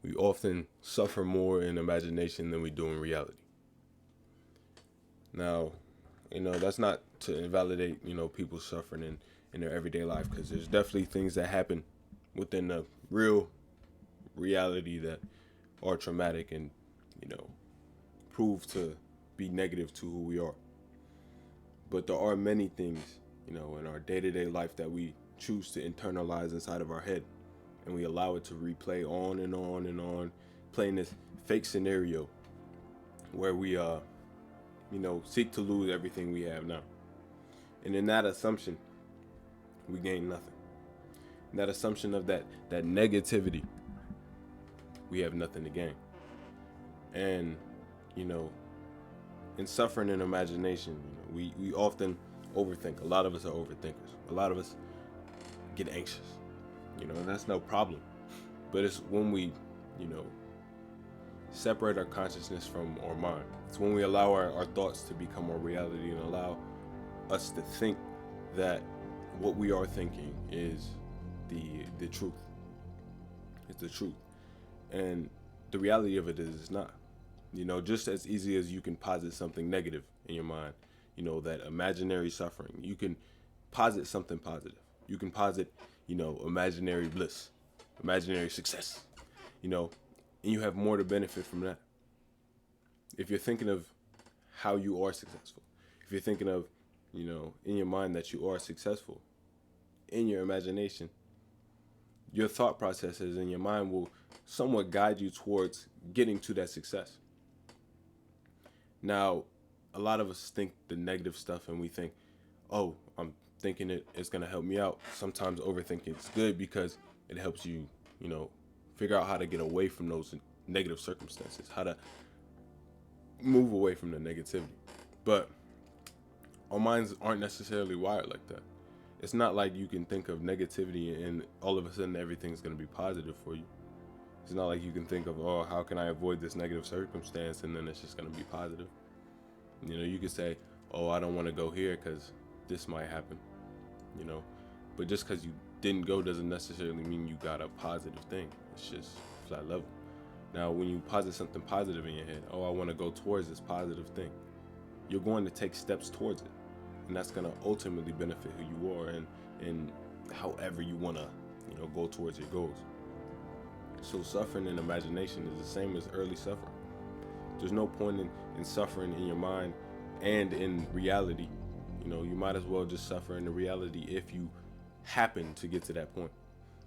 We often suffer more in imagination than we do in reality. Now, that's not to invalidate, people suffering in their everyday life, because there's definitely things that happen within the real reality that are traumatic and, you know, prove to be negative to who we are. But there are many things, in our day to day life that we choose to internalize inside of our head, and we allow it to replay on and on and on, playing this fake scenario where we, seek to lose everything we have now. And in that assumption, we gain nothing. In that assumption of that negativity, we have nothing to gain. And, you know, in suffering and imagination, we often overthink. A lot of us are overthinkers. A lot of us get anxious, and that's no problem. But it's when we, you know, separate our consciousness from our mind. It's when we allow our thoughts to become our reality and allow us to think that what we are thinking is the truth. It's the truth. And the reality of it is it's not. Just as easy as you can posit something negative in your mind, that imaginary suffering, you can posit something positive. You can posit, imaginary bliss, imaginary success, and you have more to benefit from that. If you're thinking of how you are successful, if you're thinking of, in your mind that you are successful, in your imagination, your thought processes in your mind will somewhat guide you towards getting to that success. Now, a lot of us think the negative stuff and we think, oh, I'm thinking it's going to help me out. Sometimes overthinking is good because it helps you, figure out how to get away from those negative circumstances, how to move away from the negativity. But our minds aren't necessarily wired like that. It's not like you can think of negativity and all of a sudden everything's going to be positive for you. It's not like you can think of, oh, how can I avoid this negative circumstance, and then it's just going to be positive. You could say, oh, I don't want to go here because this might happen, But just because you didn't go doesn't necessarily mean you got a positive thing. It's just flat level. Now, when you posit something positive in your head, oh, I want to go towards this positive thing, you're going to take steps towards it. And that's going to ultimately benefit who you are and however you want to, go towards your goals. So suffering in imagination is the same as early suffering. There's no point in suffering in your mind and in reality. You might as well just suffer in the reality if you happen to get to that point.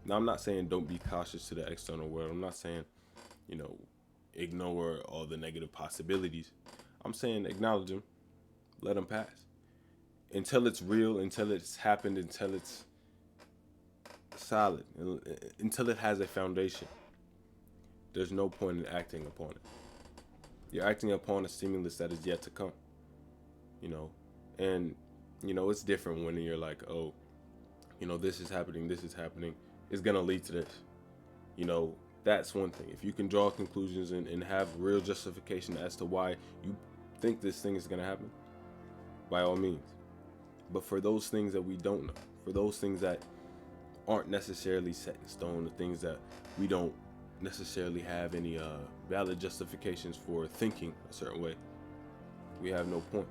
Now, I'm not saying don't be cautious to the external world. I'm not saying, ignore all the negative possibilities. I'm saying acknowledge them, let them pass. Until it's real, until it's happened, until it's solid, until it has a foundation, there's no point in acting upon it. You're acting upon a stimulus that is yet to come, and, it's different when you're like, oh, this is happening, it's going to lead to this. That's one thing. If you can draw conclusions and have real justification as to why you think this thing is going to happen, by all means. But for those things that we don't know, for those things that aren't necessarily set in stone, the things that we don't necessarily have any valid justifications for thinking a certain way, we have no point.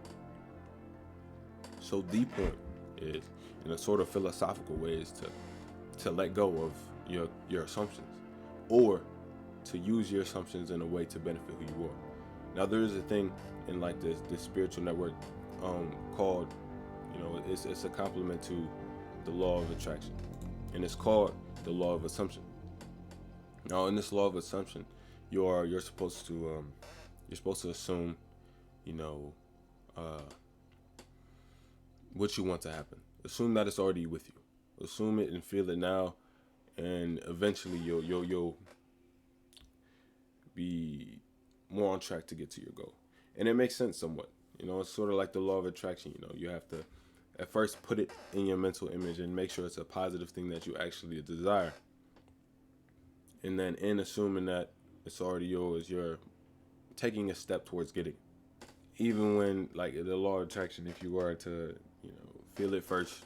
So the point is, in a sort of philosophical way, is to let go of your assumptions, or to use your assumptions in a way to benefit who you are. Now, there is a thing in like this spiritual network called, it's a complement to the law of attraction, and it's called the law of assumption. Now, in this law of assumption, you're supposed to assume, what you want to happen. Assume that it's already with you. Assume it and feel it now, and eventually you'll be more on track to get to your goal. And it makes sense somewhat. It's sort of like the law of attraction. You have to at first put it in your mental image and make sure it's a positive thing that you actually desire. And then in assuming that it's already yours, you're taking a step towards getting it. Even when, like the law of attraction, if you were to, feel it first,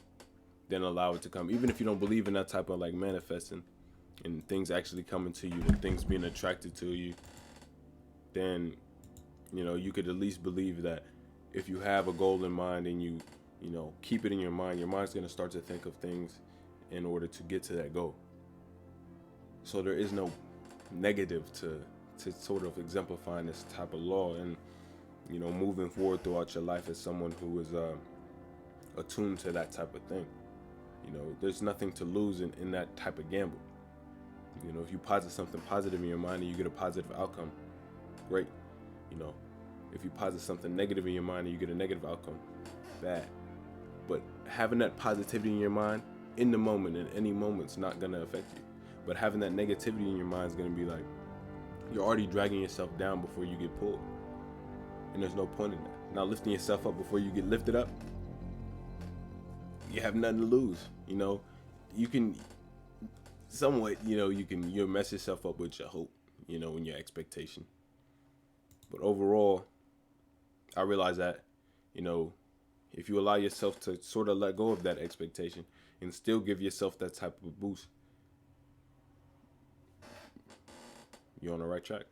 then allow it to come. Even if you don't believe in that type of like manifesting, and things actually coming to you and things being attracted to you, then you could at least believe that if you have a goal in mind and you keep it in your mind's going to start to think of things in order to get to that goal. So there is no negative to sort of exemplifying this type of law, and moving forward throughout your life as someone who is attuned to that type of thing. There's nothing to lose in that type of gamble. If you posit something positive in your mind and you get a positive outcome, great. If you posit something negative in your mind and you get a negative outcome, bad. But having that positivity in your mind in the moment, in any moment's not gonna affect you. But having that negativity in your mind is gonna be like, you're already dragging yourself down before you get pulled. And there's no point in that. Now lifting yourself up before you get lifted up, you have nothing to lose. You can somewhat, you'll mess yourself up with your hope, and your expectation. But overall, I realize that, if you allow yourself to sort of let go of that expectation and still give yourself that type of boost, you're on the right track.